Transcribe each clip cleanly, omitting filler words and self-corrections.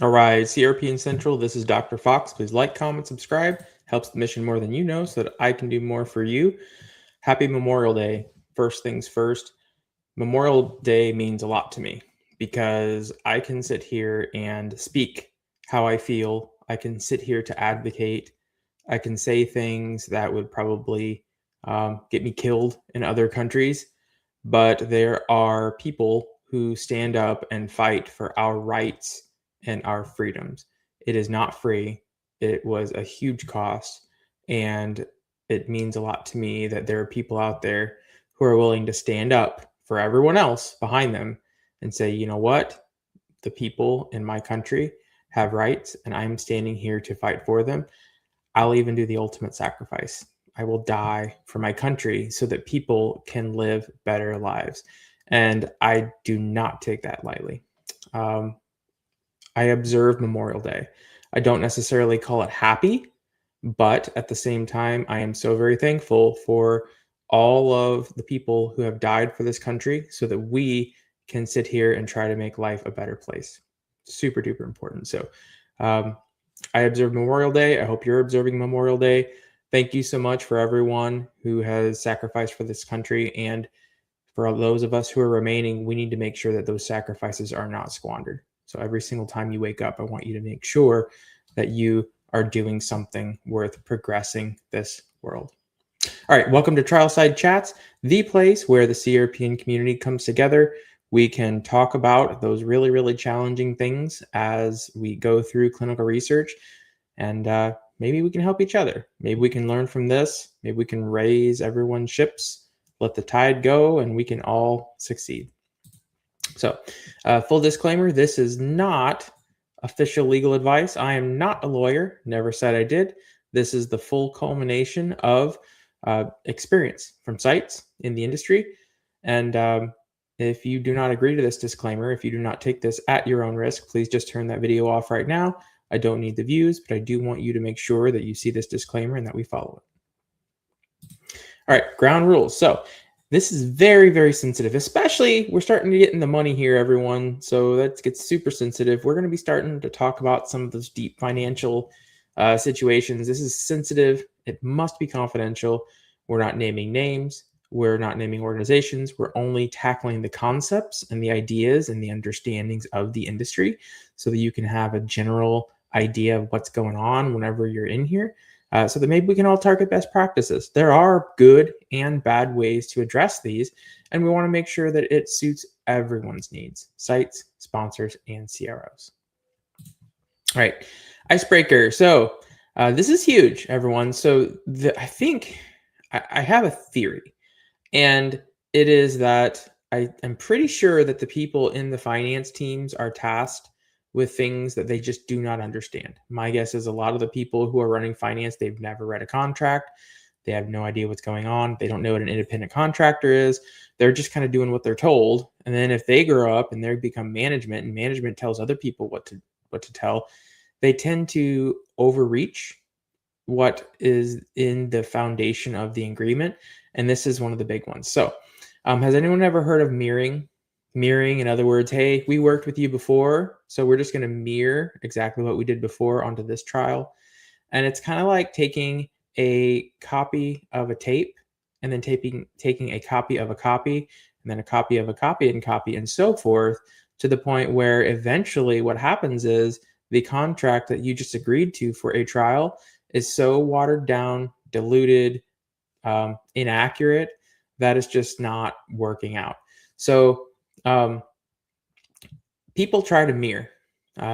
All right, CRPN Central, this is Dr. Fox. Please like, comment, subscribe. Helps the mission more than you know so that I can do more for you. Happy Memorial Day. First things first, Memorial Day means a lot to me because I can sit here and speak how I feel. I can sit here to advocate. I can say things that would probably get me killed in other countries, but there are people who stand up and fight for our rights and our freedoms. It is not free. It was a huge cost, and it means a lot to me that there are people out there who are willing to stand up for everyone else behind them and say, you know what? The people in my country have rights, and I'm standing here to fight for them. I'll even do the ultimate sacrifice. I will die for my country so that people can live better lives. And I do not take that lightly. Um, I observe Memorial Day. I don't necessarily call it happy, but at the same time, I am so very thankful for all of the people who have died for this country so that we can sit here and try to make life a better place. Super duper important. So, um, I observe Memorial Day. I hope you're observing Memorial Day. Thank you so much for everyone who has sacrificed for this country. And for those of us who are remaining, we need to make sure that those sacrifices are not squandered. So every single time you wake up, I want you to make sure that you are doing something worth progressing this world. All right, welcome to TrialSide Chats, the place where the CRPN community comes together. We can talk about those really, really challenging things as we go through clinical research, and maybe we can help each other. Maybe we can learn from this. Maybe we can raise everyone's ships, let the tide go, and we can all succeed. So, full disclaimer, this is not official legal advice. I am not a lawyer, never said I did. This is the full culmination of experience from sites in the industry. And if you do not agree to this disclaimer, if you do not take this at your own risk, please just turn that video off right now. I don't need the views, but I do want you to make sure that you see this disclaimer and that we follow it. All right, ground rules. So this is very, very sensitive, especially we're starting to get in the money here, everyone. So that gets super sensitive. We're going to be starting to talk about some of those deep financial situations. This is sensitive. It must be confidential. We're not naming names. We're not naming organizations. We're only tackling the concepts and the ideas and the understandings of the industry so that you can have a general idea of what's going on whenever you're in here. So that maybe we can all target best practices. There are good and bad ways to address these, and we want to make sure that it suits everyone's needs, sites, sponsors, and CROs. All right, icebreaker. So this is huge, everyone. So I think I have a theory, and it is that I'm pretty sure that the people in the finance teams are tasked with things that they just do not understand. My guess is a lot of the people who are running finance, they've never read a contract. They have no idea what's going on. They don't know what an independent contractor is. They're just kind of doing what they're told. And then if they grow up and they become management and management tells other people what to tell, they tend to overreach what is in the foundation of the agreement. And this is one of the big ones. So has anyone ever heard of mirroring? Mirroring, in other words, hey, we worked with you before, so we're just going to mirror exactly what we did before onto this trial. And it's kind of like taking a copy of a tape and then taking a copy of a copy and then a copy of a copy and so forth, to the point where eventually what happens is the contract that you just agreed to for a trial is so watered down, diluted, inaccurate, that is just not working out. So people try to mirror.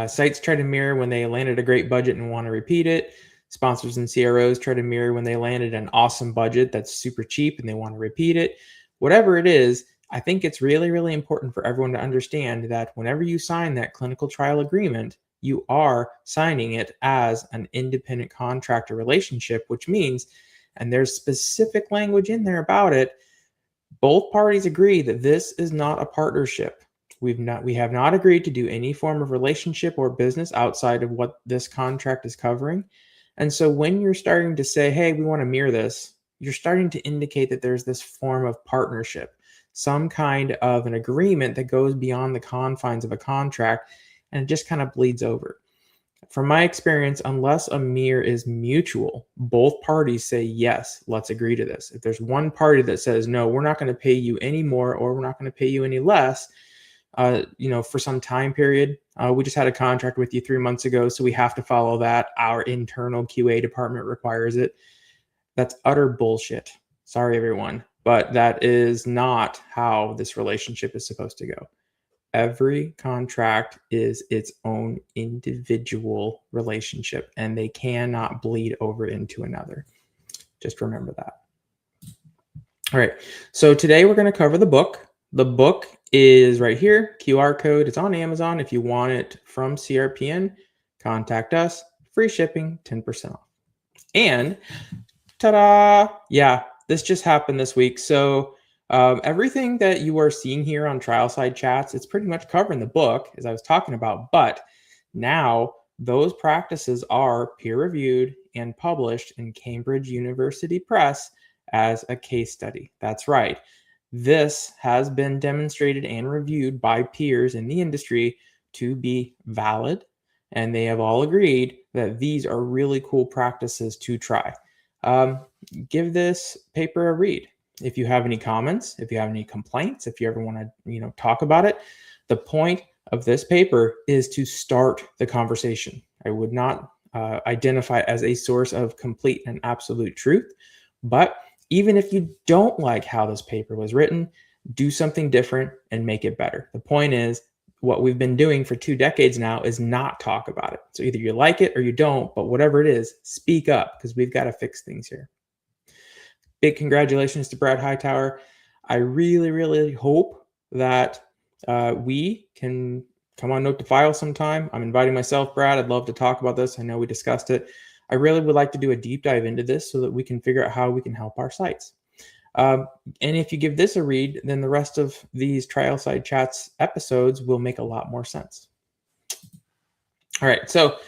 Sites try to mirror when they landed a great budget and want to repeat it. Sponsors and CROs try to mirror when they landed an awesome budget that's super cheap and they want to repeat it. Whatever it is, I think it's really, really important for everyone to understand that whenever you sign that clinical trial agreement, you are signing it as an independent contractor relationship, which means, and there's specific language in there about it, both parties agree that this is not a partnership. We have not agreed to do any form of relationship or business outside of what this contract is covering. And so when you're starting to say, hey, we want to mirror this, you're starting to indicate that there's this form of partnership, some kind of an agreement that goes beyond the confines of a contract. and it just kind of bleeds over. From my experience, unless a mirror is mutual, both parties say, yes, let's agree to this. If there's one party that says, no, we're not going to pay you any more, or we're not going to pay you any less, for some time period, we just had a contract with you 3 months ago, so we have to follow that. Our internal QA department requires it. That's utter bullshit. Sorry, everyone, but that is not how this relationship is supposed to go. Every contract is its own individual relationship, and they cannot bleed over into another. Just remember that. All right, so today we're going to cover the book. The book is right here, QR code. It's on Amazon. If you want it from CRPN, contact us. Free shipping, 10% off. And ta-da! Yeah, this just happened this week. So everything that you are seeing here on TrialSide chats, it's pretty much covering the book, as I was talking about. But now those practices are peer-reviewed and published in Cambridge University Press as a case study. That's right. This has been demonstrated and reviewed by peers in the industry to be valid, and they have all agreed that these are really cool practices to try. Give this paper a read. If you have any comments, if you have any complaints, if you ever want to, talk about it, the point of this paper is to start the conversation. I would not identify it as a source of complete and absolute truth, but even if you don't like how this paper was written, do something different and make it better. The point is, what we've been doing for 2 decades now is not talk about it. So either you like it or you don't, but whatever it is, speak up, because we've got to fix things here. Big congratulations to Brad Hightower. I really, really hope that we can come on Note to File sometime. I'm inviting myself, Brad. I'd love to talk about this. I know we discussed it. I really would like to do a deep dive into this so that we can figure out how we can help our sites. And if you give this a read, then the rest of these TrialSide chats episodes will make a lot more sense. All right, so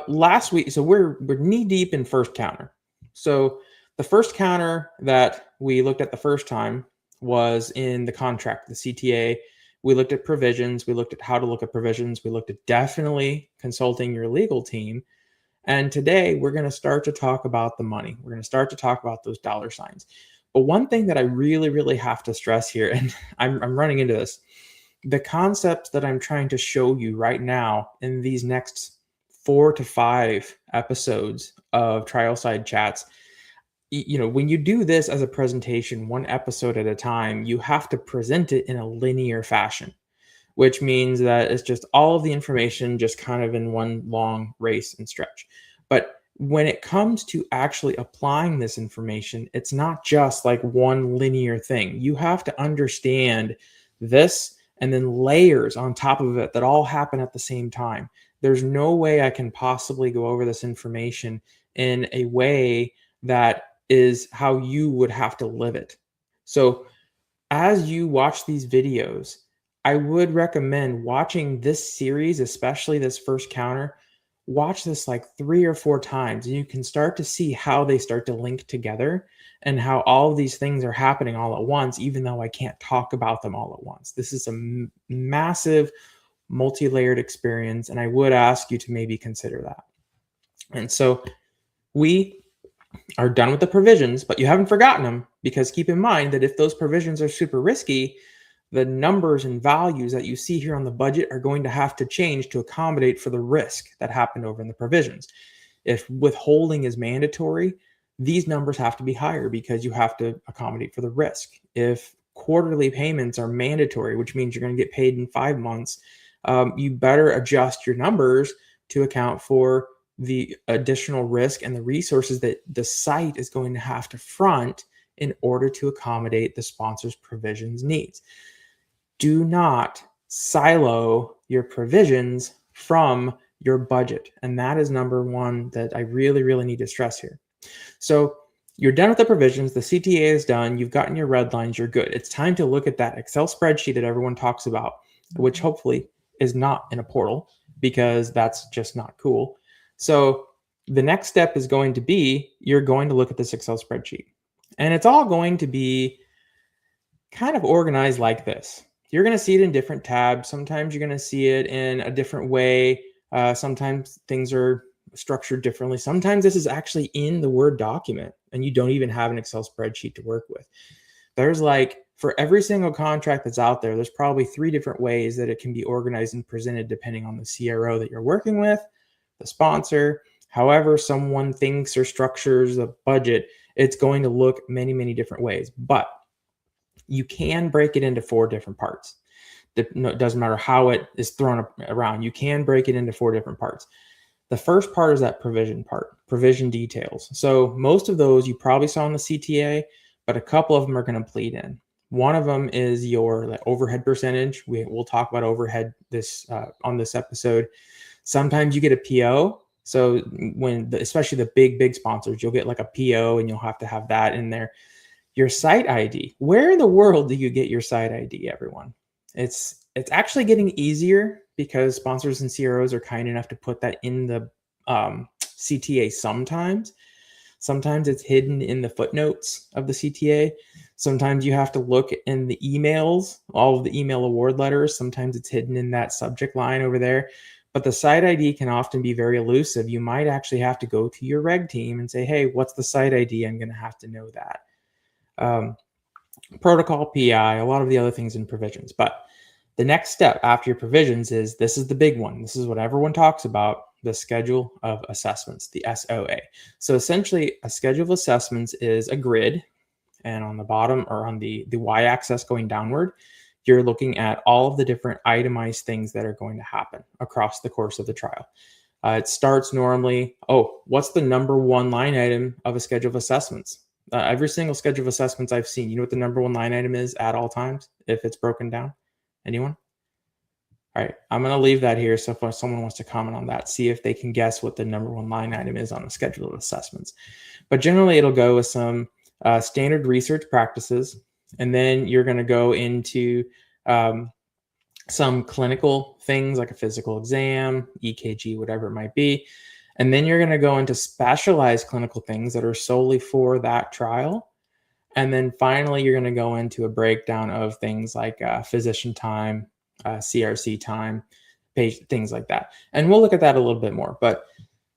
last week, so we're knee deep in first counter. So the first counter that we looked at the first time was in the contract, the CTA. We looked at provisions. We looked at how to look at provisions. We looked at definitely consulting your legal team. And today we're going to start to talk about the money. We're going to start to talk about those dollar signs. But one thing that I really, really have to stress here, and I'm running into this, the concepts that I'm trying to show you right now in these next 4 to 5 episodes of TrialSide chats, when you do this as a presentation, 1 episode at a time, you have to present it in a linear fashion, which means that it's just all of the information just kind of in one long race and stretch. But when it comes to actually applying this information, it's not just like one linear thing. You have to understand this and then layers on top of it that all happen at the same time. There's no way I can possibly go over this information in a way that is how you would have to live it. So as you watch these videos, I would recommend watching this series, especially this first counter. Watch this like 3 or 4 times, and you can start to see how they start to link together and how all of these things are happening all at once, even though I can't talk about them all at once. This is a massive multi-layered experience, and I would ask you to maybe consider that. And so we are done with the provisions, but you haven't forgotten them, because keep in mind that if those provisions are super risky, the numbers and values that you see here on the budget are going to have to change to accommodate for the risk that happened over in the provisions. If withholding is mandatory, these numbers have to be higher because you have to accommodate for the risk. If quarterly payments are mandatory, which means you're going to get paid in 5 months, you better adjust your numbers to account for the additional risk and the resources that the site is going to have to front in order to accommodate the sponsor's provisions needs. Do not silo your provisions from your budget. And that is number one that I really, really need to stress here. So you're done with the provisions. The CTA is done. You've gotten your red lines. You're good. It's time to look at that Excel spreadsheet that everyone talks about, which hopefully is not in a portal, because that's just not cool. So the next step is going to be, you're going to look at this Excel spreadsheet. And it's all going to be kind of organized like this. you're going to see it in different tabs. Sometimes you're going to see it in a different way. Sometimes things are structured differently. Sometimes this is actually in the Word document and you don't even have an Excel spreadsheet to work with. There's like, for every single contract that's out there, there's probably 3 different ways that it can be organized and presented depending on the CRO that you're working with, the sponsor, however someone thinks or structures the budget. It's going to look many, many different ways, but you can break it into 4 different parts. It doesn't matter how it is thrown around. You can break it into 4 different parts. The first part is that provision part, provision details. So most of those you probably saw in the CTA, but a couple of them are going to bleed in. One of them is your overhead percentage. We'll talk about overhead on this episode. Sometimes you get a PO. So especially the big sponsors, you'll get like a PO and you'll have to have that in there. Your site ID. Where in the world do you get your site ID, everyone? It's actually getting easier because sponsors and CROs are kind enough to put that in the CTA sometimes. Sometimes it's hidden in the footnotes of the CTA. Sometimes you have to look in the emails, all of the email award letters. Sometimes it's hidden in that subject line over there. But the site ID can often be very elusive. You might actually have to go to your reg team and say, hey, what's the site ID? I'm going to have to know that. Protocol, PI, a lot of the other things in provisions. But the next step after your provisions is, this is the big one. This is what everyone talks about, the schedule of assessments, the SoA. So essentially a schedule of assessments is a grid, and on the bottom or on the y-axis going downward, you're looking at all of the different itemized things that are going to happen across the course of the trial. It starts normally, what's the number 1 line item of a schedule of assessments? Every single schedule of assessments I've seen, you know what the number 1 line item is at all times if it's broken down? Anyone? All right, I'm going to leave that here. So if someone wants to comment on that, see if they can guess what the number 1 line item is on a schedule of assessments. But generally, it'll go with some standard research practices, and then you're going to go into some clinical things like a physical exam, EKG, whatever it might be. And then you're going to go into specialized clinical things that are solely for that trial. And then finally, you're going to go into a breakdown of things like physician time, CRC time, things like that. And we'll look at that a little bit more. But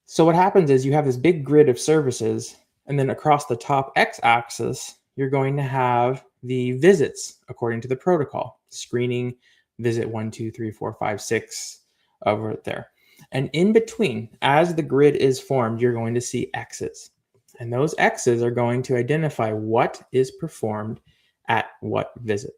so what happens is you have this big grid of services, and then across the top x-axis, you're going to have the visits according to the protocol. Screening, visit 1, 2, 3, 4, 5, 6 over there. And in between, as the grid is formed, you're going to see X's. And those X's are going to identify what is performed at what visit.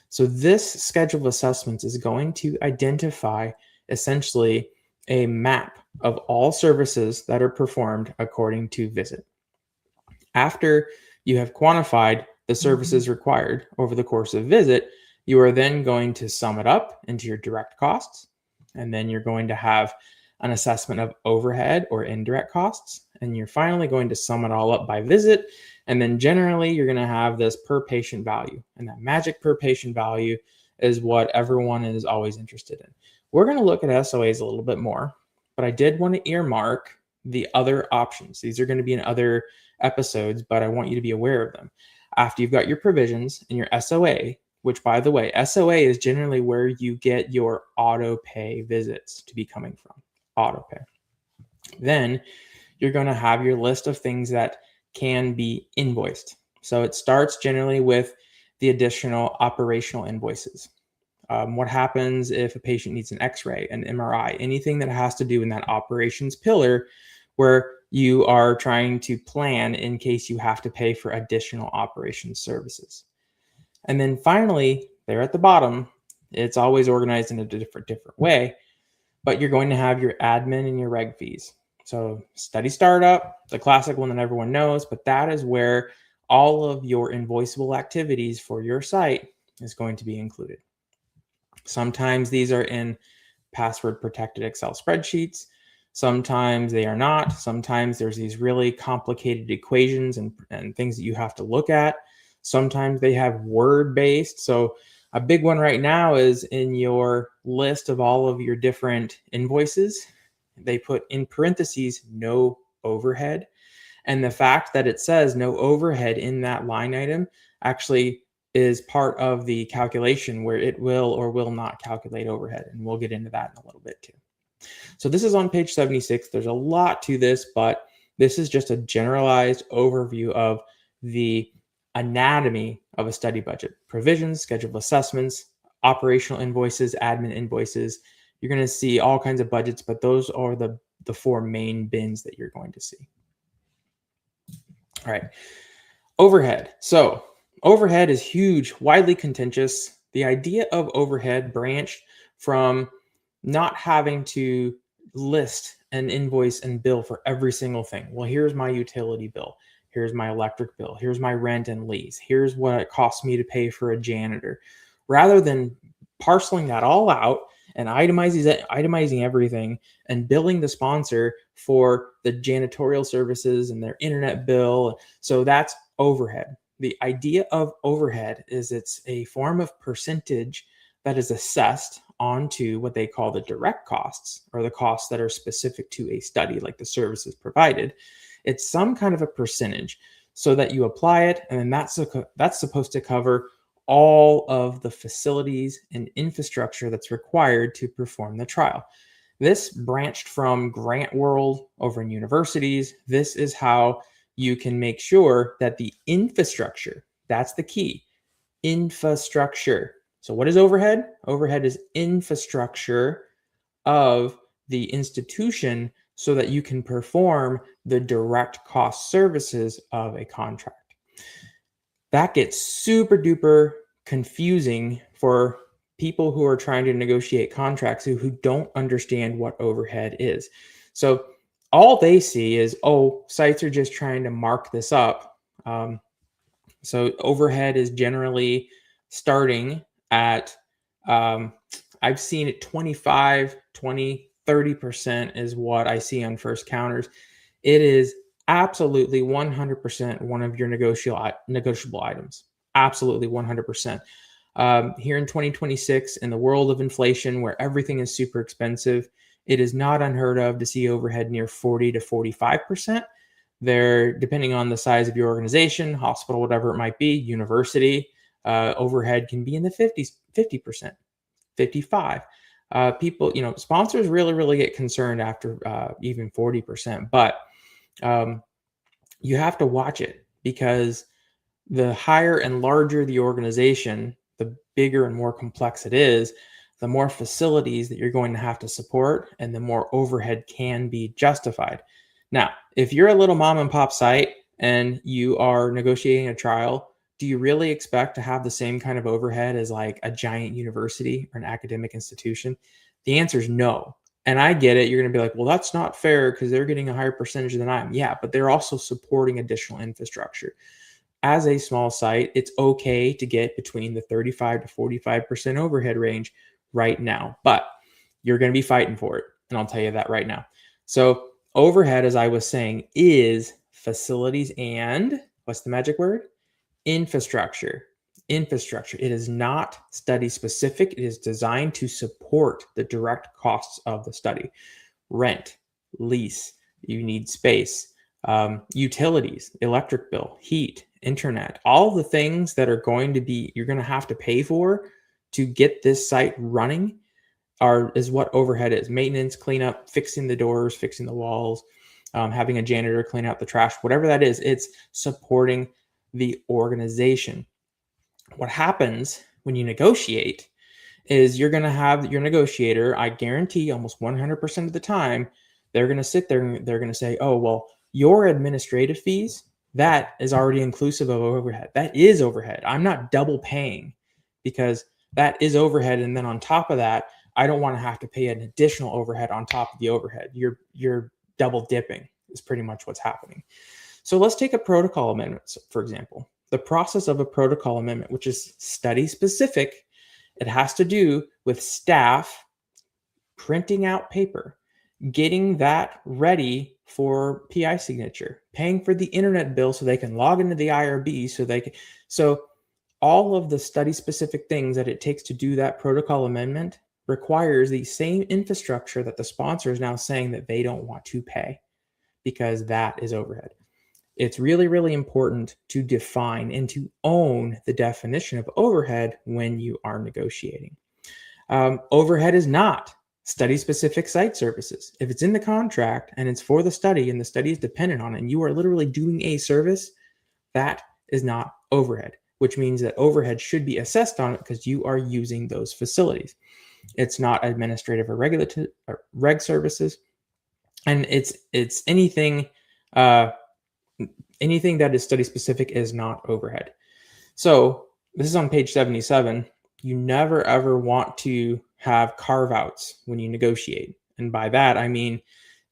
So this schedule of assessments is going to identify essentially a map of all services that are performed according to visit. After you have quantified the services required over the course of visit, you are then going to sum it up into your direct costs. And then you're going to have an assessment of overhead or indirect costs. And you're finally going to sum it all up by visit. And then generally, you're going to have this per patient value. And that magic per patient value is what everyone is always interested in. We're going to look at SoAs a little bit more, but I did want to earmark the other options. These are going to be in other episodes, but I want you to be aware of them. After you've got your provisions and your SoA, which, by the way, SoA is generally where you get your auto pay visits to be coming from, auto pay. Then you're going to have your list of things that can be invoiced. So it starts generally with the additional operational invoices. What happens if a patient needs an X-ray, an MRI, anything that has to do in that operations pillar where you are trying to plan in case you have to pay for additional operations services. And then finally, there at the bottom, it's always organized in a different way, but you're going to have your admin and your reg fees. So study startup, the classic one that everyone knows, but that is where all of your invoiceable activities for your site is going to be included. Sometimes these are in password protected Excel spreadsheets. Sometimes they are not. Sometimes there's these really complicated equations and things that you have to look at. Sometimes they have word-based. So a big one right now is in your list of all of your different invoices, they put in parentheses, no overhead. And the fact that it says no overhead in that line item actually is part of the calculation where it will or will not calculate overhead. And we'll get into that in a little bit too. So this is on page 76. There's a lot to this, but this is just a generalized overview of the anatomy of a study budget: provisions, scheduled assessments, operational invoices, admin invoices. You're going to see all kinds of budgets, but those are the four main bins that you're going to see. All right. Overhead. So overhead is huge, widely contentious. The idea of overhead branched from not having to list an invoice and bill for every single thing. Well, here's my utility bill. Here's my electric bill. Here's my rent and lease. Here's what it costs me to pay for a janitor. Rather than parceling that all out and itemizing everything and billing the sponsor for the janitorial services and their internet bill. So that's overhead. The idea of overhead is it's a form of percentage that is assessed onto what they call the direct costs, or the costs that are specific to a study, like the services provided. It's some kind of a percentage so that you apply it, and then that's supposed to cover all of the facilities and infrastructure that's required to perform the trial. This branched from grant world over in universities. This is how you can make sure that the infrastructure, that's the key, infrastructure. So what is overhead? Overhead is infrastructure of the institution so that you can perform the direct cost services of a contract. That gets super duper confusing for people who are trying to negotiate contracts who don't understand what overhead is. So all they see is, oh, sites are just trying to mark this up. So overhead is generally starting at, I've seen it 25, 20, 30% is what I see on first counters. It is absolutely 100% one of your negotiable items. Absolutely 100%. Here in 2026, in the world of inflation where everything is super expensive, it is not unheard of to see overhead near 40 to 45%. They're, depending on the size of your organization, hospital, whatever it might be, university, overhead can be in the 50%, 55. People, sponsors really get concerned after even 40%, but you have to watch it, because the higher and larger the organization, the bigger and more complex it is, the more facilities that you're going to have to support, and the more overhead can be justified. Now, if you're a little mom and pop site and you are negotiating a trial, do you really expect to have the same kind of overhead as like a giant university or an academic institution? The answer is no. And I get it. You're going to be like, well, that's not fair because they're getting a higher percentage than I am. Yeah, but they're also supporting additional infrastructure. As a small site, it's okay to get between the 35 to 45% overhead range right now, but you're going to be fighting for it. And I'll tell you that right now. So overhead, as I was saying, is facilities and what's the magic word? Infrastructure. Infrastructure. It is not study specific. It is designed to support the direct costs of the study. Rent, lease, you need space, utilities, electric bill, heat, internet, all the things that are going to be, you're going to have to pay for to get this site running is what overhead is. Maintenance, cleanup, fixing the doors, fixing the walls, having a janitor clean out the trash, whatever that is, it's supporting the organization. What happens when you negotiate is you're going to have your negotiator, I guarantee almost 100% of the time, they're going to sit there and they're going to say, oh, well, your administrative fees, that is already inclusive of overhead. That is overhead. I'm not double paying because that is overhead. And then on top of that, I don't want to have to pay an additional overhead on top of the overhead. You're double dipping is pretty much what's happening. So let's take a protocol amendment, for example. The process of a protocol amendment, which is study specific, it has to do with staff printing out paper, getting that ready for PI signature, paying for the internet bill so they can log into the IRB so all of the study specific things that it takes to do that protocol amendment requires the same infrastructure that the sponsor is now saying that they don't want to pay, because that is overhead. It's really, really important to define and to own the definition of overhead when you are negotiating. Overhead is not study-specific site services. If it's in the contract and it's for the study and the study is dependent on it and you are literally doing a service, that is not overhead, which means that overhead should be assessed on it because you are using those facilities. It's not administrative or regulatory or reg services, and it's anything anything that is study specific is not overhead. So this is on page 77. You never ever want to have carve outs when you negotiate, and by that I mean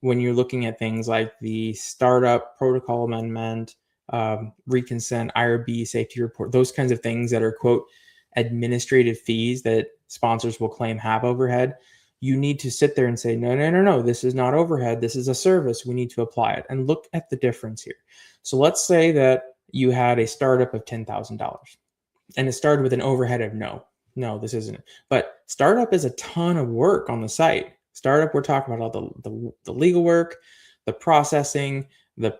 when you're looking at things like the startup protocol amendment, reconsent, IRB, safety report, those kinds of things that are, quote, administrative fees that sponsors will claim have overhead. You need to sit there and say, no, this is not overhead. This is a service. We need to apply it. And look at the difference here. So let's say that you had a startup of $10,000 and it started with an overhead of no, this isn't it. But startup is a ton of work on the site. Startup, we're talking about all the legal work, the processing, the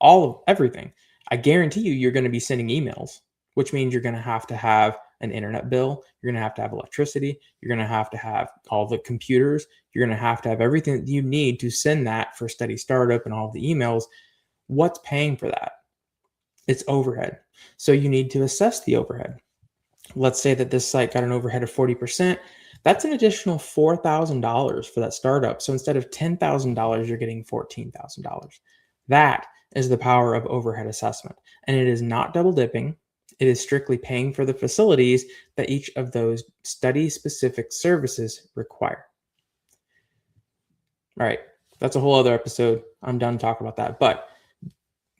all of everything. I guarantee you're going to be sending emails, which means you're going to have an internet bill. You're going to have electricity. You're going to have all the computers. You're going to have everything that you need to send that for study startup and all the emails. What's paying for that? It's overhead. So you need to assess the overhead. Let's say that this site got an overhead of 40%. That's an additional $4,000 for that startup. So instead of $10,000, you're getting $14,000. That is the power of overhead assessment. And it is not double dipping. It is strictly paying for the facilities that each of those study-specific services require. All right, that's a whole other episode. I'm done talking about that. But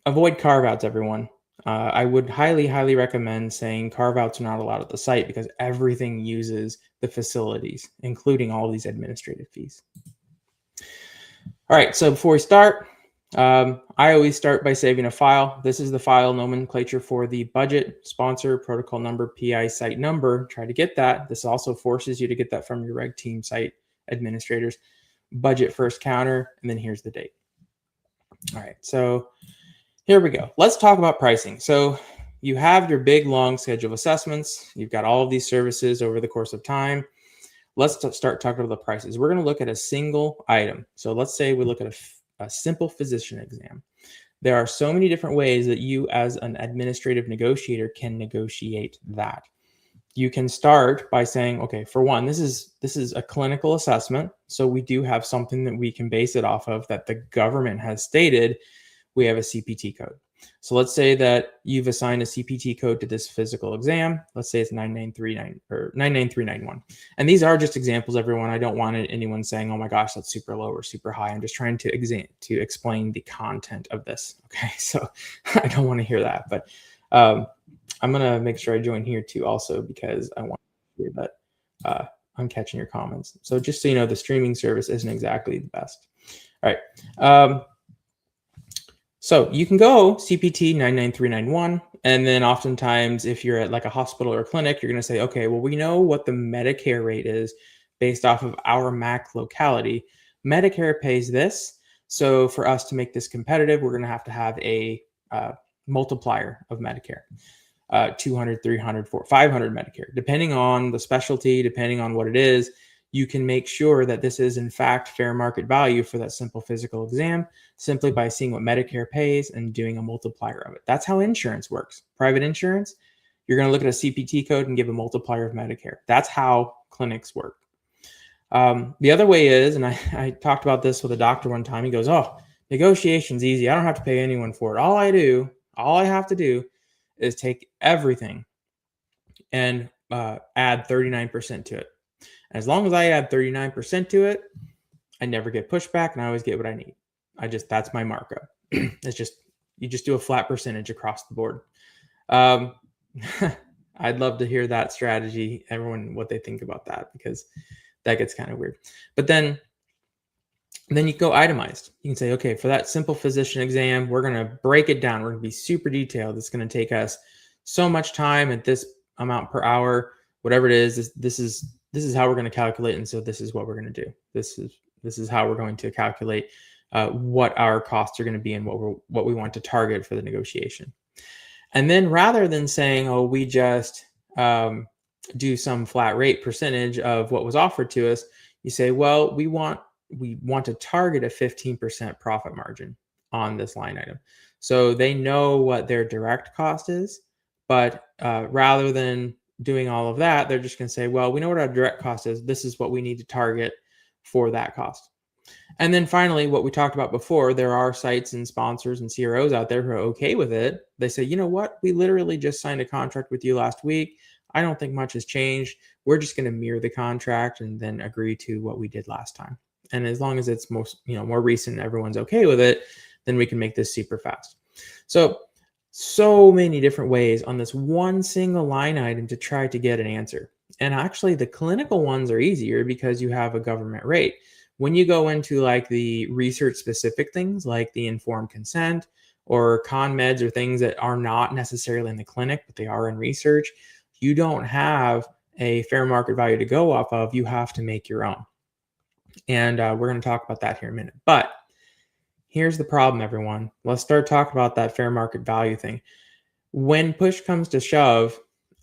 avoid carve-outs, everyone. I would highly, highly recommend saying carve-outs are not allowed at the site because everything uses the facilities, including all these administrative fees. All right, so before we start, I always start by saving a file. This is the file nomenclature for the budget, sponsor, protocol number, PI site number. Try to get that. This also forces you to get that from your reg team site administrators. Budget first counter, and then here's the date. All right, so here we go. Let's talk about pricing. So you have your big, long schedule of assessments. You've got all of these services over the course of time. Let's start talking about the prices. We're going to look at a single item. So let's say we look at a simple physician exam. There are so many different ways that you as an administrative negotiator can negotiate that. You can start by saying, okay, for one, this is a clinical assessment. So we do have something that we can base it off of that the government has stated. We have a CPT code. So let's say that you've assigned a CPT code to this physical exam. Let's say it's 99399 or 99391. And these are just examples, everyone. I don't want anyone saying, oh my gosh, that's super low or super high. I'm just trying to explain the content of this. Okay, so I don't want to hear that. But I'm going to make sure I join here too also because I want to hear that I'm catching your comments. So just so you know, the streaming service isn't exactly the best. All right. So you can go CPT 99391, and then oftentimes if you're at like a hospital or a clinic, you're going to say, okay, well, we know what the Medicare rate is based off of our MAC locality. Medicare pays this. So for us to make this competitive, we're going to have a multiplier of Medicare, 200, 300, 400, 500 Medicare, depending on the specialty, depending on what it is. You can make sure that this is in fact fair market value for that simple physical exam simply by seeing what Medicare pays and doing a multiplier of it. That's how insurance works. Private insurance, you're going to look at a CPT code and give a multiplier of Medicare. That's how clinics work. The other way is, and I talked about this with a doctor one time, he goes, oh, negotiation's easy. I don't have to pay anyone for it. All I have to do is take everything and add 39% to it. As long as I add 39% to it, I never get pushback and I always get what I need. That's my markup. It's just, you just do a flat percentage across the board. I'd love to hear that strategy, everyone, what they think about that, because that gets kind of weird. But then you go itemized. You can say, okay, for that simple physician exam, we're going to break it down. We're going to be super detailed. It's going to take us so much time at this amount per hour, whatever it is. This is how we're going to calculate. And so this is what we're going to do. This is how we're going to calculate what our costs are going to be and what we want to target for the negotiation. And then rather than saying, oh, we just do some flat rate percentage of what was offered to us, you say, well, we want to target a 15% profit margin on this line item. So they know what their direct cost is, but rather than doing all of that, they're just going to say, well, we know what our direct cost is. This is what we need to target for that cost. And then finally, what we talked about before, there are sites and sponsors and CROs out there who are okay with it. They say, you know what? We literally just signed a contract with you last week. I don't think much has changed. We're just going to mirror the contract and then agree to what we did last time. And as long as it's more recent, everyone's okay with it, then we can make this super fast. So many different ways on this one single line item to try to get an answer. And actually the clinical ones are easier because you have a government rate. When you go into like the research specific things like the informed consent or con meds or things that are not necessarily in the clinic, but they are in research, you don't have a fair market value to go off of. You have to make your own. And we're going to talk about that here in a minute. But here's the problem, everyone. Let's start talking about that fair market value thing. When push comes to shove,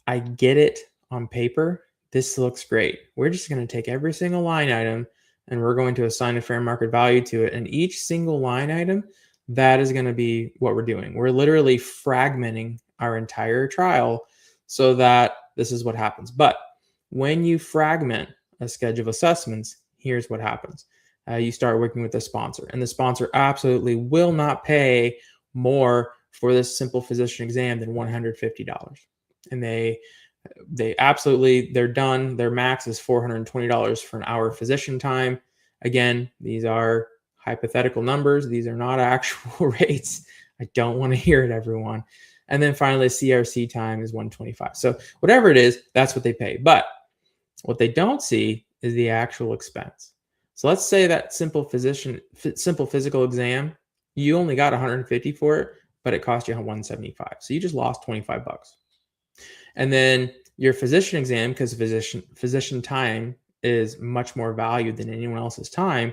I get it on paper. This looks great. We're just going to take every single line item and we're going to assign a fair market value to it. And each single line item, that is going to be what we're doing. We're literally fragmenting our entire trial so that this is what happens. But when you fragment a schedule of assessments, here's what happens. You start working with the sponsor, and the sponsor absolutely will not pay more for this simple physician exam than $150. And they absolutely, they're done. Their max is $420 for an hour physician time. Again, these are hypothetical numbers. These are not actual rates. I don't want to hear it, everyone. And then finally, CRC time is $125. So whatever it is, that's what they pay. But what they don't see is the actual expense. So let's say that simple physical exam, you only got $150 for it, but it cost you $175. So you just lost $25. And then your physician exam, because physician time is much more valued than anyone else's time.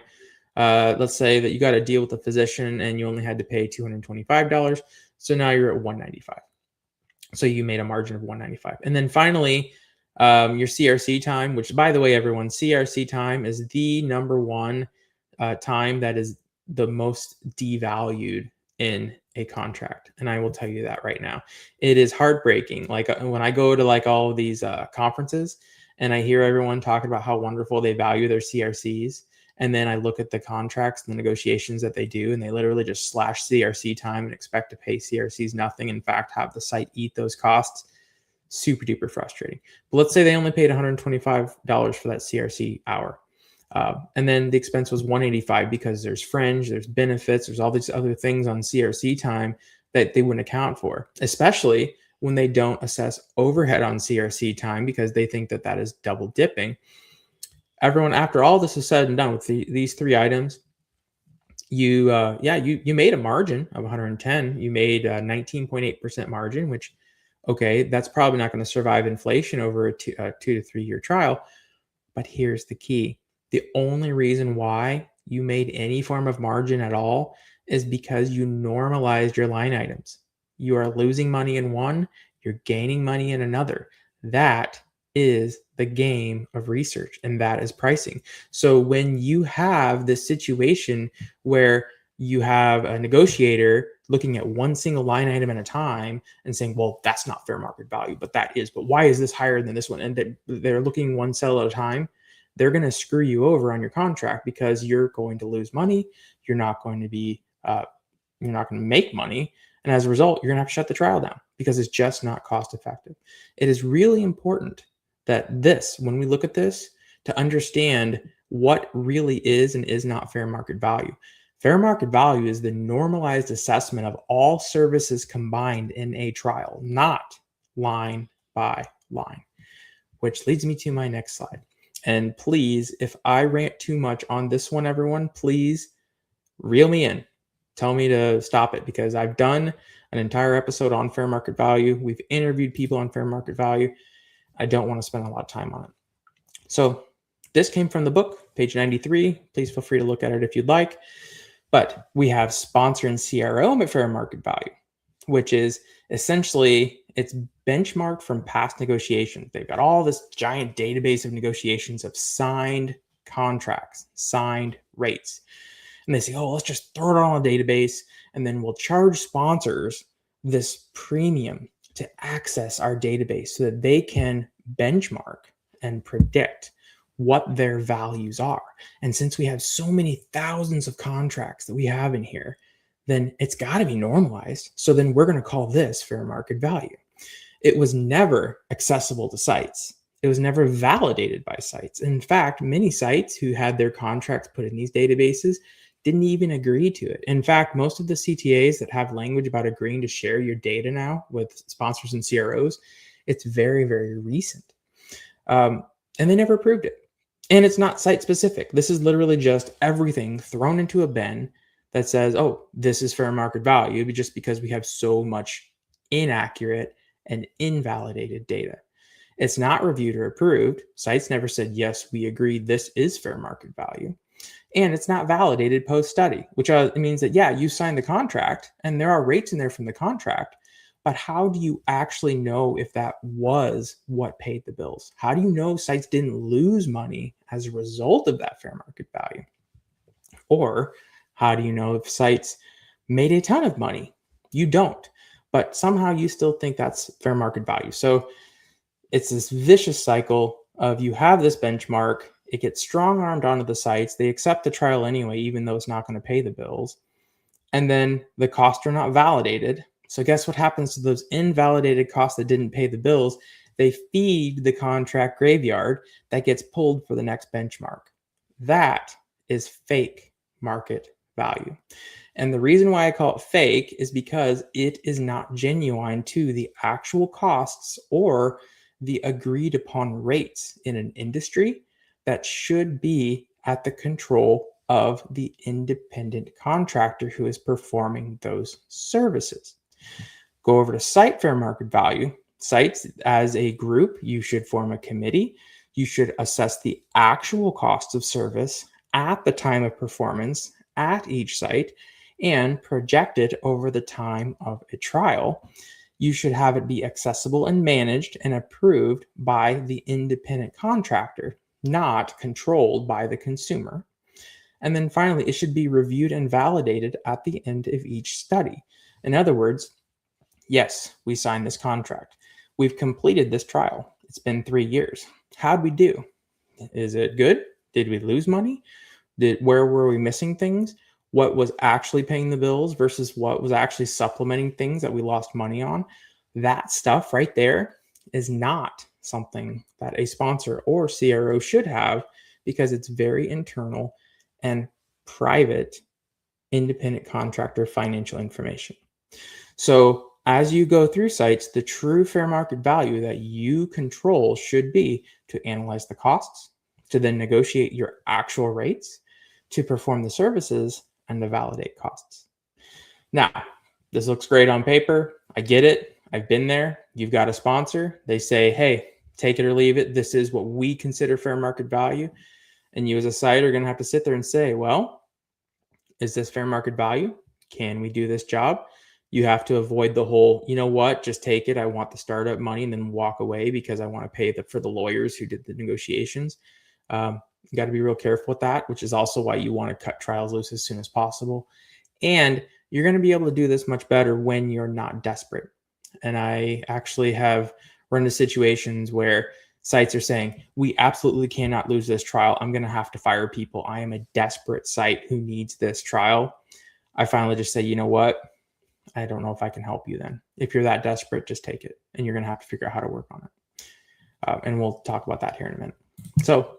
Let's say that you got to deal with a physician and you only had to pay $225. So now you're at $195. So you made a margin of $195. And then finally, your CRC time, which by the way, everyone, CRC time is the number one time that is the most devalued in a contract. And I will tell you that right now. It is heartbreaking. Like when I go to like all of these conferences and I hear everyone talking about how wonderful they value their CRCs. And then I look at the contracts and the negotiations that they do, and they literally just slash CRC time and expect to pay CRCs nothing. In fact, have the site eat those costs. Super duper frustrating. But let's say they only paid $125 for that CRC hour. And then the expense was $185 because there's fringe, there's benefits, there's all these other things on CRC time that they wouldn't account for, especially when they don't assess overhead on CRC time because they think that that is double dipping. Everyone, after all this is said and done with these three items, you made a margin of 110. You made a 19.8% margin, which, okay, that's probably not going to survive inflation over a 2 to 3 year trial. But here's the key. The only reason why you made any form of margin at all is because you normalized your line items. You are losing money in one, you're gaining money in another. That is the game of research, and that is pricing. So when you have this situation where you have a negotiator looking at one single line item at a time and saying, well, that's not fair market value, but that is, but why is this higher than this one? And they're looking one cell at a time. They're going to screw you over on your contract because you're going to lose money. You're not going to make money. And as a result, you're going to have to shut the trial down because it's just not cost effective. It is really important that when we look at this, to understand what really is and is not fair market value. Fair market value is the normalized assessment of all services combined in a trial, not line by line, which leads me to my next slide. And please, if I rant too much on this one, everyone, please reel me in. Tell me to stop it because I've done an entire episode on fair market value. We've interviewed people on fair market value. I don't want to spend a lot of time on it. So this came from the book, page 93. Please feel free to look at it if you'd like. But we have sponsor and CRO at fair market value, which is essentially it's benchmarked from past negotiations. They've got all this giant database of negotiations of signed contracts, signed rates. And they say, oh, let's just throw it on a database and then we'll charge sponsors this premium to access our database so that they can benchmark and predict what their values are. And since we have so many thousands of contracts that we have in here, then it's got to be normalized. So then we're going to call this fair market value. It was never accessible to sites. It was never validated by sites. In fact, many sites who had their contracts put in these databases didn't even agree to it. In fact, most of the CTAs that have language about agreeing to share your data now with sponsors and CROs, it's very, very recent. And they never approved it. And it's not site specific. This is literally just everything thrown into a bin that says, oh, this is fair market value, just because we have so much inaccurate and invalidated data. It's not reviewed or approved. Sites never said, yes, we agree this is fair market value. And it's not validated post-study, which means that, yeah, you signed the contract and there are rates in there from the contract, but how do you actually know if that was what paid the bills? How do you know sites didn't lose money as a result of that fair market value? Or how do you know if sites made a ton of money? You don't, but somehow you still think that's fair market value. So it's this vicious cycle of you have this benchmark, it gets strong-armed onto the sites, they accept the trial anyway, even though it's not going to pay the bills, and then the costs are not validated. So guess what happens to those invalidated costs that didn't pay the bills? They feed the contract graveyard that gets pulled for the next benchmark. That is fake market value. And the reason why I call it fake is because it is not genuine to the actual costs or the agreed upon rates in an industry that should be at the control of the independent contractor who is performing those services. Go over to site fair market value. Sites as a group, you should form a committee. You should assess the actual cost of service at the time of performance at each site and project it over the time of a trial. You should have it be accessible and managed and approved by the independent contractor, not controlled by the consumer. And then finally, it should be reviewed and validated at the end of each study. In other words, yes, we signed this contract. We've completed this trial. It's been 3 years. How'd we do? Is it good? Did we lose money? Where were we missing things? What was actually paying the bills versus what was actually supplementing things that we lost money on? That stuff right there is not something that a sponsor or CRO should have because it's very internal and private independent contractor financial information. So as you go through sites, the true fair market value that you control should be to analyze the costs, to then negotiate your actual rates, to perform the services, and to validate costs. Now, this looks great on paper. I get it. I've been there. You've got a sponsor. They say, hey, take it or leave it. This is what we consider fair market value. And you as a site are going to have to sit there and say, well, is this fair market value? Can we do this job? You have to avoid the whole, you know what, just take it. I want the startup money and then walk away because I want to pay for the lawyers who did the negotiations. You got to be real careful with that, which is also why you want to cut trials loose as soon as possible. And you're going to be able to do this much better when you're not desperate. And I actually have run into situations where sites are saying, we absolutely cannot lose this trial. I'm going to have to fire people. I am a desperate site who needs this trial. I finally just say, you know what? I don't know if I can help you then. If you're that desperate, just take it. And you're going to have to figure out how to work on it. And we'll talk about that here in a minute. So,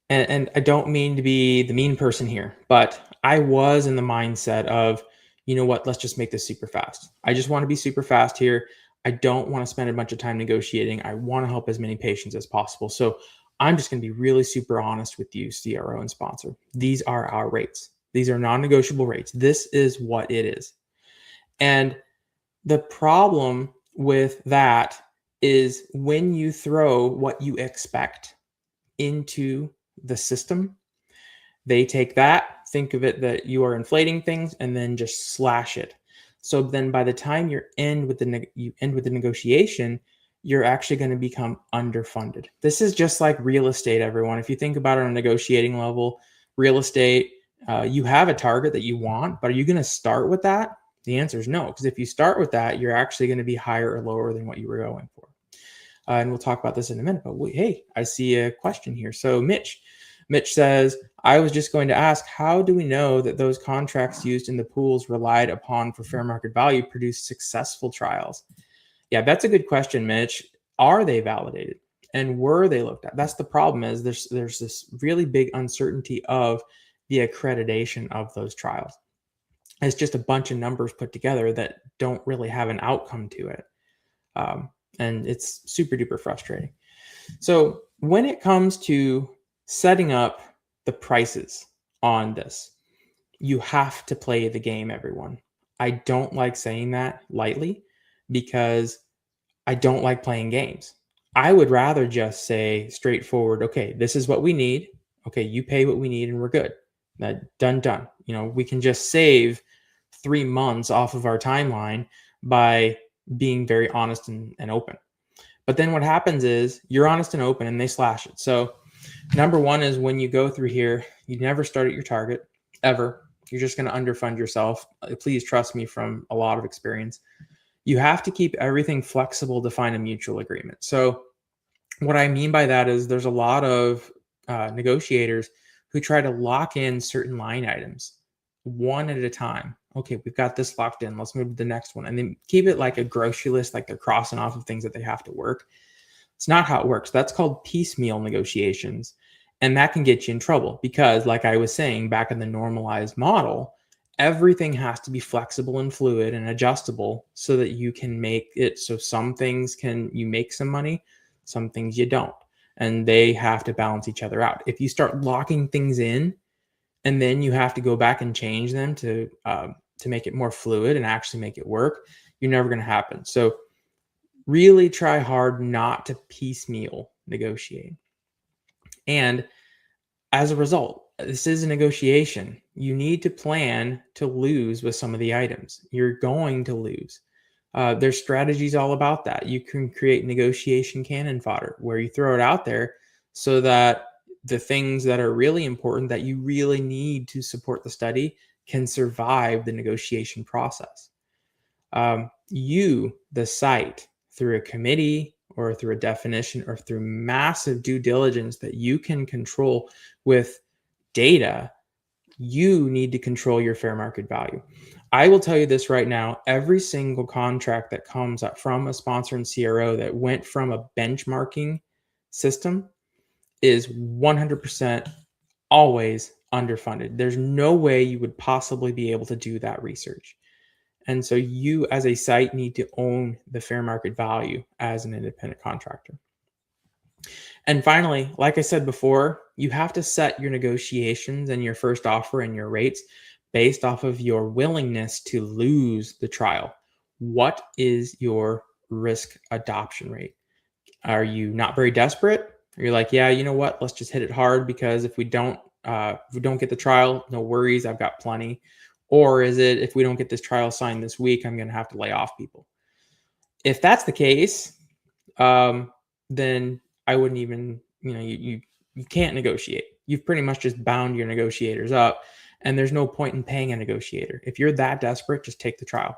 and I don't mean to be the mean person here, but I was in the mindset of, you know what, let's just make this super fast. I just want to be super fast here. I don't want to spend a bunch of time negotiating. I want to help as many patients as possible. So I'm just going to be really super honest with you, CRO and sponsor. These are our rates. These are non-negotiable rates. This is what it is. And the problem with that is when you throw what you expect into the system, They take that, think of it that you are inflating things, and then just slash it. So then by the time you end with the negotiation, you're actually going to become underfunded. This is just like real estate, everyone. If you think about it on a negotiating level, real estate, you have a target that you want, but are you going to start with that? The answer is no, because if you start with that, you're actually going to be higher or lower than what you were going for. And we'll talk about this in a minute, but hey, I see a question here. So Mitch says, I was just going to ask, how do we know that those contracts used in the pools relied upon for fair market value produced successful trials? Yeah, that's a good question, Mitch. Are they validated? And were they looked at? That's the problem, is there's this really big uncertainty of the accreditation of those trials. It's just a bunch of numbers put together that don't really have an outcome to it. And it's super duper frustrating. So when it comes to setting up the prices on this, you have to play the game, everyone. I don't like saying that lightly because I don't like playing games. I would rather just say straightforward, okay, this is what we need. Okay, you pay what we need and we're good. Done. We can just save 3 months off of our timeline by being very honest and open. But then what happens is you're honest and open and they slash it. So number one is when you go through here, you never start at your target ever. You're just going to underfund yourself. Please trust me from a lot of experience. You have to keep everything flexible to find a mutual agreement. So what I mean by that is there's a lot of negotiators who try to lock in certain line items one at a time. Okay, we've got this locked in. Let's move to the next one. And then keep it like a grocery list, like they're crossing off of things that they have to work. It's not how it works. That's called piecemeal negotiations. And that can get you in trouble because, like I was saying, back in the normalized model, everything has to be flexible and fluid and adjustable so that you can make it so some things you make some money, some things you don't. And they have to balance each other out. If you start locking things in and then you have to go back and change them to make it more fluid and actually make it work, you're never going to happen. So really try hard not to piecemeal negotiate. And as a result, this is a negotiation. You need to plan to lose with some of the items. You're going to lose. There's strategies all about that. You can create negotiation cannon fodder where you throw it out there so that the things that are really important that you really need to support the study can survive the negotiation process. You, the site, through a committee or through a definition or through massive due diligence that you can control with data, you need to control your fair market value. I will tell you this right now, every single contract that comes up from a sponsor and CRO that went from a benchmarking system is 100% always underfunded. There's no way you would possibly be able to do that research. And so you as a site need to own the fair market value as an independent contractor. And finally, like I said before, you have to set your negotiations and your first offer and your rates based off of your willingness to lose the trial. What is your risk adoption rate? Are you not very desperate? You're like, yeah, you know what? Let's just hit it hard because if we don't get the trial, no worries, I've got plenty. Or is it, if we don't get this trial signed this week, I'm going to have to lay off people? If that's the case, then I wouldn't even, you can't negotiate. You've pretty much just bound your negotiators up, and there's no point in paying a negotiator. If you're that desperate, just take the trial.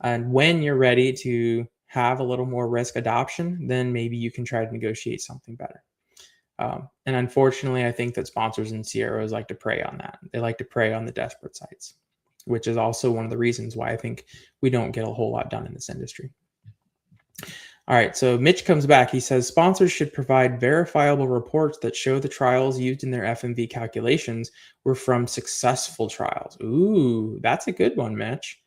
And when you're ready to have a little more risk adoption, then maybe you can try to negotiate something better. And unfortunately, I think that sponsors and CROs like to prey on that. They like to prey on the desperate sites, which is also one of the reasons why I think we don't get a whole lot done in this industry. All right, so Mitch comes back. He says, sponsors should provide verifiable reports that show the trials used in their FMV calculations were from successful trials. Ooh, that's a good one, Mitch.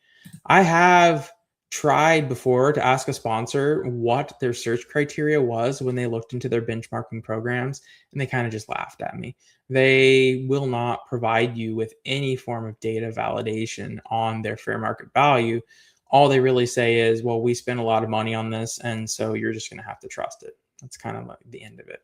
I have tried before to ask a sponsor what their search criteria was when they looked into their benchmarking programs, and they kind of just laughed at me. They will not provide you with any form of data validation on their fair market value. All they really say is, well, we spent a lot of money on this, and so you're just going to have to trust it. That's kind of like the end of it,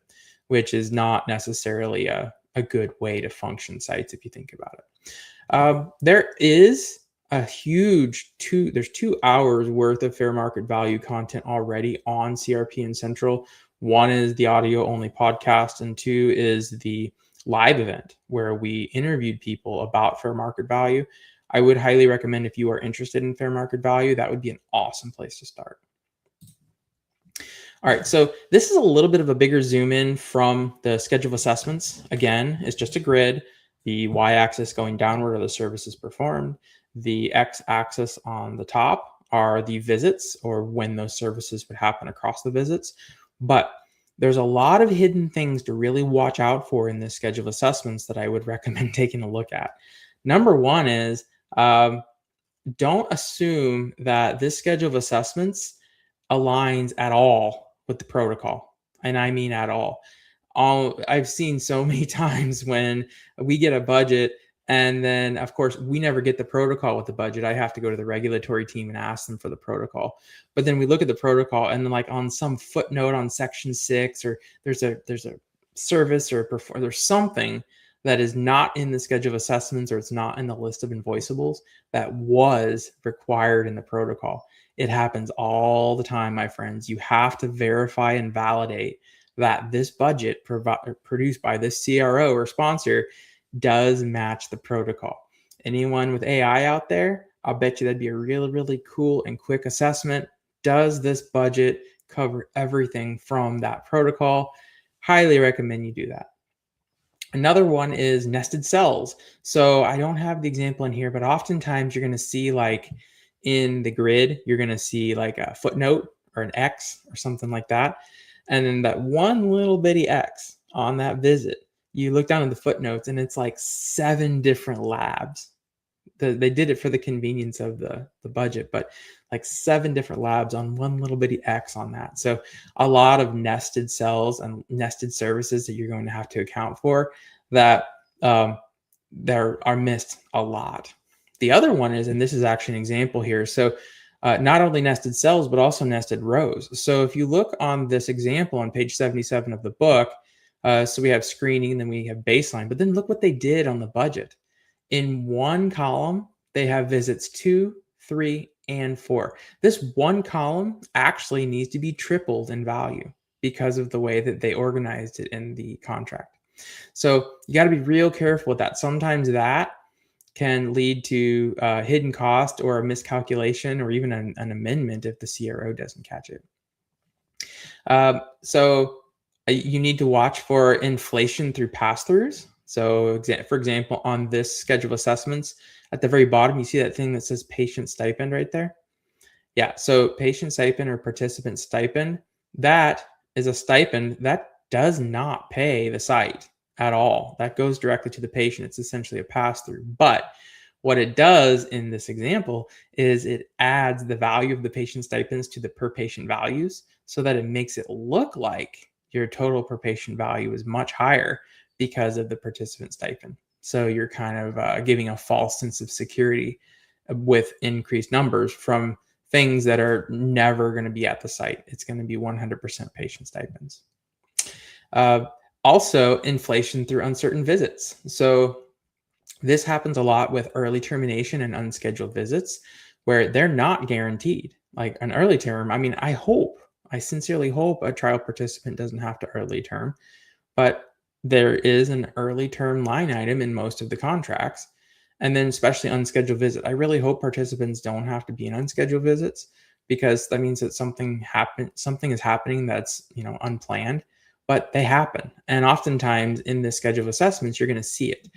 which is not necessarily a good way to function sites if you think about it. There is a huge there's 2 hours worth of fair market value content already on CRPN Central. One is the audio only podcast, and 2 is the live event where we interviewed people about fair market value. I would highly recommend, if you are interested in fair market value, that would be an awesome place to start. All right, so this is a little bit of a bigger zoom in from the schedule of assessments. Again, it's just a grid. The y-axis going downward are the services performed. The x-axis on the top are the visits, or when those services would happen across the visits. But there's a lot of hidden things to really watch out for in this schedule of assessments that I would recommend taking a look at. Number one is don't assume that this schedule of assessments aligns at all with the protocol. And I mean at all. I've seen so many times when we get a budget, and then of course we never get the protocol with the budget. I have to go to the regulatory team and ask them for the protocol. But then we look at the protocol, and then like on some footnote on section 6, or there's a service or there's something that is not in the schedule of assessments, or it's not in the list of invoiceables that was required in the protocol. It happens all the time, my friends. You have to verify and validate that this budget produced by this CRO or sponsor does match the protocol. Anyone with AI out there, I'll bet you that'd be a really, really cool and quick assessment. Does this budget cover everything from that protocol? Highly recommend you do that. Another one is nested cells. So I don't have the example in here, but oftentimes you're going to see, like in the grid, you're going to see like a footnote or an X or something like that. And then that one little bitty X on that visit, you look down at the footnotes and it's like 7 different labs. They did it for the convenience of the budget, but like 7 different labs on one little bitty X on that. So a lot of nested cells and nested services that you're going to have to account for that there are missed a lot. The other one is, and this is actually an example here, so not only nested cells, but also nested rows. So if you look on this example on page 77 of the book, so we have screening, then we have baseline, but then look what they did on the budget. In one column, they have visits 2, 3, and 4. This one column actually needs to be tripled in value because of the way that they organized it in the contract. So you got to be real careful with that. Sometimes that can lead to hidden cost or a miscalculation, or even an amendment if the CRO doesn't catch it. So you need to watch for inflation through pass-throughs. So for example, on this schedule of assessments, at the very bottom, you see that thing that says patient stipend right there? Yeah, so patient stipend or participant stipend, that is a stipend that does not pay the site at all. That goes directly to the patient. It's essentially a pass-through. But what it does in this example is it adds the value of the patient stipends to the per patient values, so that it makes it look like your total per patient value is much higher because of the participant stipend. So you're kind of giving a false sense of security with increased numbers from things that are never going to be at the site. It's going to be 100% patient stipends. Also, inflation through uncertain visits. So this happens a lot with early termination and unscheduled visits, where they're not guaranteed. Like an early term, I mean, I sincerely hope a trial participant doesn't have to early term, but there is an early term line item in most of the contracts. And then especially unscheduled visit. I really hope participants don't have to be in unscheduled visits, because that means that something is happening that's, unplanned, but they happen. And oftentimes in this schedule of assessments, you're going to see it.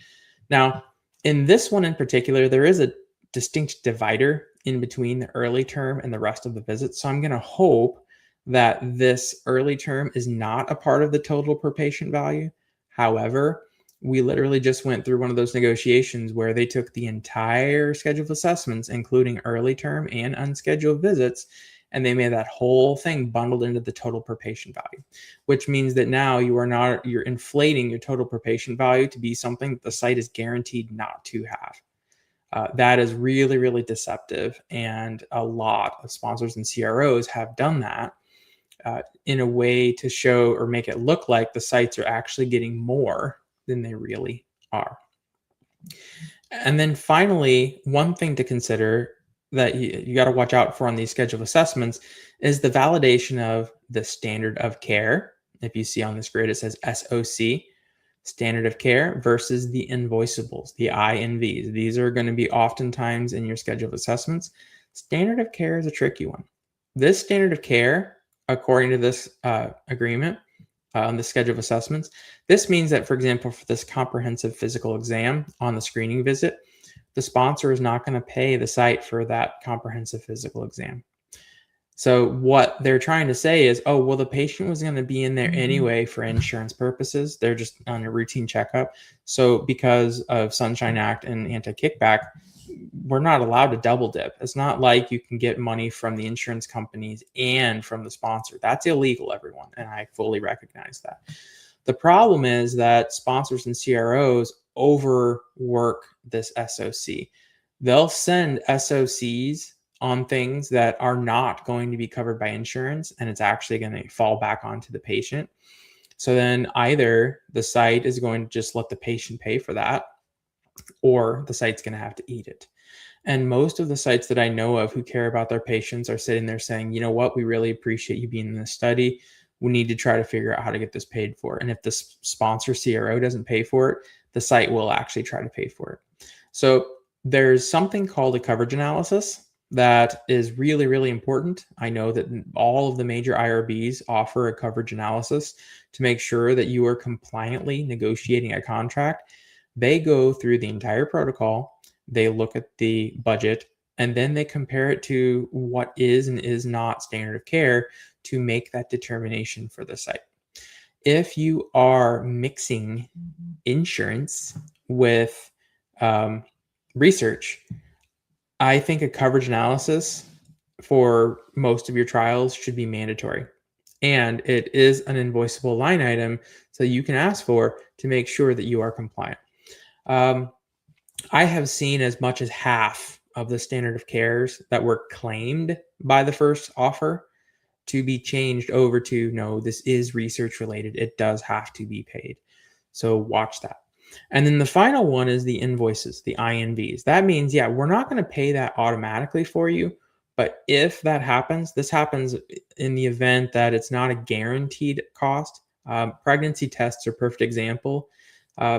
Now, in this one in particular, there is a distinct divider in between the early term and the rest of the visits. So I'm going to hope that this early term is not a part of the total per patient value. However, we literally just went through one of those negotiations where they took the entire schedule of assessments, including early term and unscheduled visits, and they made that whole thing bundled into the total per patient value, which means that now you're inflating your total per patient value to be something that the site is guaranteed not to have. That is really, really deceptive. And a lot of sponsors and CROs have done that in a way to show or make it look like the sites are actually getting more than they really are. And then finally, one thing to consider that you got to watch out for on these schedule assessments is the validation of the standard of care. If you see on this grid, it says SOC, standard of care, versus the invoiceables, the INVs. These are going to be oftentimes in your schedule assessments. Standard of care is a tricky one. This standard of care, according to this agreement on the schedule of assessments, this means that, for example, for this comprehensive physical exam on the screening visit, the sponsor is not going to pay the site for that comprehensive physical exam. So what they're trying to say is, oh, well, the patient was going to be in there anyway for insurance purposes. They're just on a routine checkup. So because of Sunshine Act and anti-kickback, we're not allowed to double dip. It's not like you can get money from the insurance companies and from the sponsor. That's illegal, everyone. And I fully recognize that. The problem is that sponsors and CROs overwork this SOC. They'll send SOCs on things that are not going to be covered by insurance, and it's actually going to fall back onto the patient. So then either the site is going to just let the patient pay for that, or the site's going to have to eat it. And most of the sites that I know of who care about their patients are sitting there saying, you know what, we really appreciate you being in this study. We need to try to figure out how to get this paid for. And if the sponsor CRO doesn't pay for it, the site will actually try to pay for it. So there's something called a coverage analysis that is really, really important. I know that all of the major IRBs offer a coverage analysis to make sure that you are compliantly negotiating a contract. They go through the entire protocol, they look at the budget, and then they compare it to what is and is not standard of care to make that determination for the site. If you are mixing insurance with research, I think a coverage analysis for most of your trials should be mandatory. And it is an invoiceable line item, so you can ask for to make sure that you are compliant. I have seen as much as half of the standard of cares that were claimed by the first offer to be changed over to, no, this is research related. It does have to be paid. So watch that. And then the final one is the invoices, the INVs. That means, yeah, we're not going to pay that automatically for you. But if that happens, this happens in the event that it's not a guaranteed cost. Pregnancy tests are a perfect example.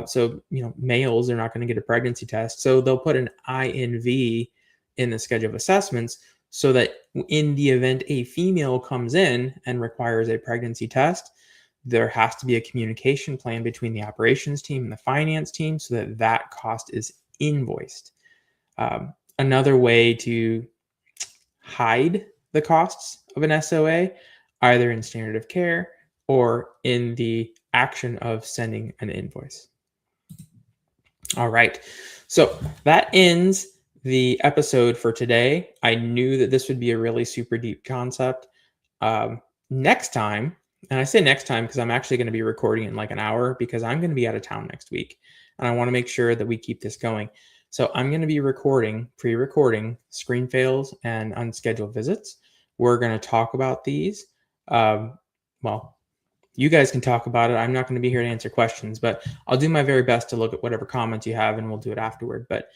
So, males are not going to get a pregnancy test. So they'll put an INV in the schedule of assessments so that in the event a female comes in and requires a pregnancy test, there has to be a communication plan between the operations team and the finance team so that that cost is invoiced. Another way to hide the costs of an SOA, either in standard of care or in the action of sending an invoice. All right. So that ends the episode for today. I knew that this would be a really super deep concept. Next time, and I say next time because I'm actually going to be recording in like an hour because I'm going to be out of town next week. And I want to make sure that we keep this going. So I'm going to be pre-recording screen fails and unscheduled visits. We're going to talk about these. Well, you guys can talk about it. I'm not going to be here to answer questions, but I'll do my very best to look at whatever comments you have and we'll do it afterward. But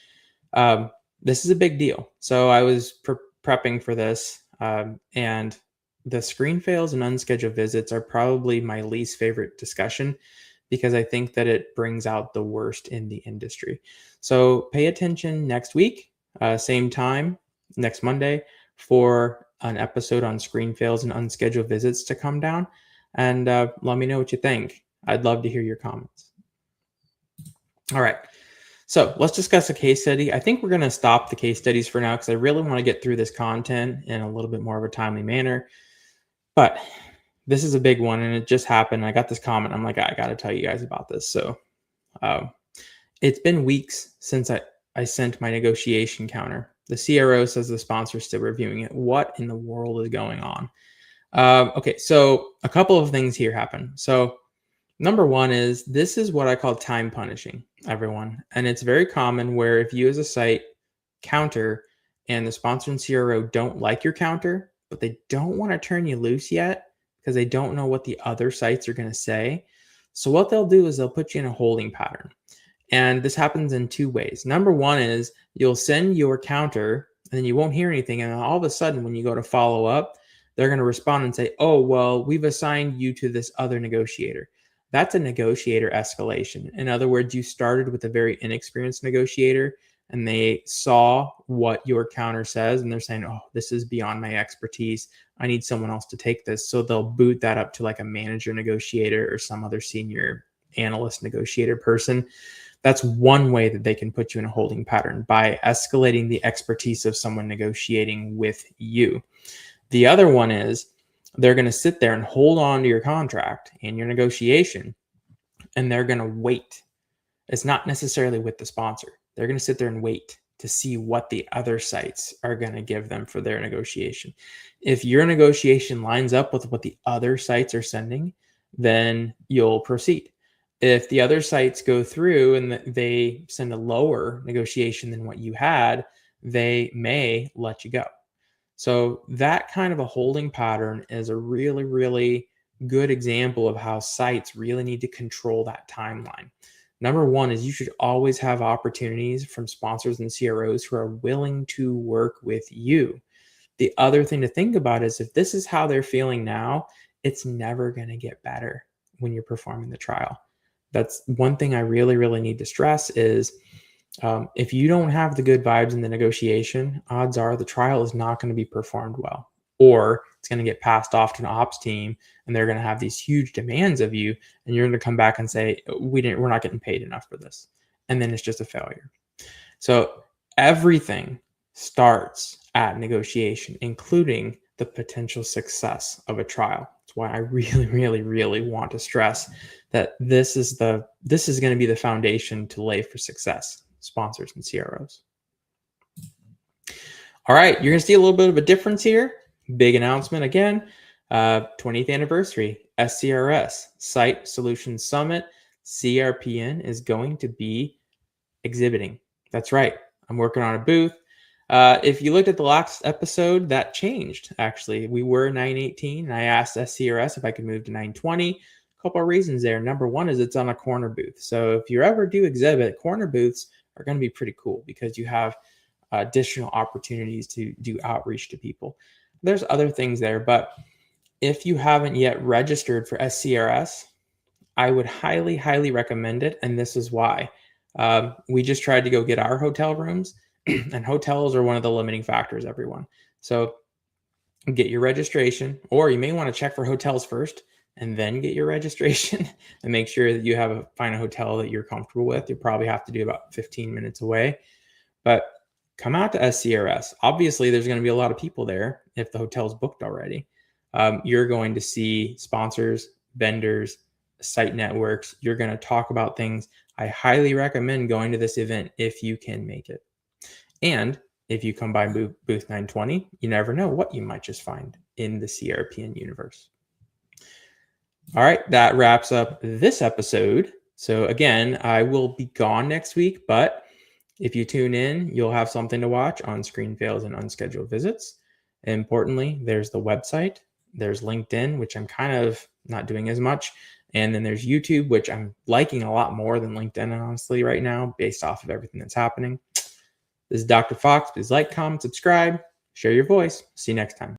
this is a big deal. So I was prepping for this and the screen fails and unscheduled visits are probably my least favorite discussion because I think that it brings out the worst in the industry. So pay attention next week, same time, next Monday, for an episode on screen fails and unscheduled visits to come down. And let me know what you think. I'd love to hear your comments. All right. So let's discuss a case study. I think we're going to stop the case studies for now because I really want to get through this content in a little bit more of a timely manner. But this is a big one, and it just happened. I got this comment. I'm like, I got to tell you guys about this. So it's been weeks since I sent my negotiation counter. The CRO says the sponsor's still reviewing it. What in the world is going on? Okay, so a couple of things here happen. So number one is this is what I call time punishing, everyone. And it's very common where if you as a site counter and the sponsor and CRO don't like your counter, but they don't want to turn you loose yet because they don't know what the other sites are going to say. So what they'll do is they'll put you in a holding pattern. And this happens in two ways. Number one is you'll send your counter and then you won't hear anything. And all of a sudden, when you go to follow up, they're going to respond and say, oh, well, we've assigned you to this other negotiator. That's a negotiator escalation. In other words, you started with a very inexperienced negotiator and they saw what your counter says and they're saying, oh, this is beyond my expertise. I need someone else to take this. So they'll boot that up to like a manager negotiator or some other senior analyst negotiator person. That's one way that they can put you in a holding pattern, by escalating the expertise of someone negotiating with you. The other one is they're going to sit there and hold on to your contract and your negotiation, and they're going to wait. It's not necessarily with the sponsor. They're going to sit there and wait to see what the other sites are going to give them for their negotiation. If your negotiation lines up with what the other sites are sending, then you'll proceed. If the other sites go through and they send a lower negotiation than what you had, they may let you go. So that kind of a holding pattern is a really, really good example of how sites really need to control that timeline. Number one is you should always have opportunities from sponsors and CROs who are willing to work with you. The other thing to think about is if this is how they're feeling now, it's never going to get better when you're performing the trial. That's one thing I really, really need to stress is if you don't have the good vibes in the negotiation, odds are the trial is not going to be performed well, or it's going to get passed off to an ops team and they're going to have these huge demands of you. And you're going to come back and say, we're not getting paid enough for this. And then it's just a failure. So everything starts at negotiation, including the potential success of a trial. That's why I really, really, really want to stress that this is going to be the foundation to lay for success, sponsors and CROs. All right, you're going to see a little bit of a difference here. Big announcement again, 20th anniversary, SCRS, Site Solutions Summit. CRPN is going to be exhibiting. That's right. I'm working on a booth. If you looked at the last episode, that changed, actually. We were 918, and I asked SCRS if I could move to 920. A couple of reasons there. Number one is it's on a corner booth. So if you ever do exhibit, corner booths are going to be pretty cool because you have additional opportunities to do outreach to people. There's other things there, but if you haven't yet registered for SCRS, I would highly, highly recommend it, and this is why. We just tried to go get our hotel rooms, and hotels are one of the limiting factors, everyone. So get your registration, or you may want to check for hotels first and then get your registration and make sure that you find a hotel that you're comfortable with. You'll probably have to do about 15 minutes away, but come out to SCRS. Obviously, there's going to be a lot of people there if the hotel's booked already. You're going to see sponsors, vendors, site networks. You're going to talk about things. I highly recommend going to this event if you can make it. And if you come by booth 920, you never know what you might just find in the CRPN universe. All right, that wraps up this episode. So again, I will be gone next week, but if you tune in, you'll have something to watch on screen fails and unscheduled visits. Importantly, there's the website, there's LinkedIn, which I'm kind of not doing as much. And then there's YouTube, which I'm liking a lot more than LinkedIn, honestly, right now, based off of everything that's happening. This is Dr. Fox. Please like, comment, subscribe, share your voice. See you next time.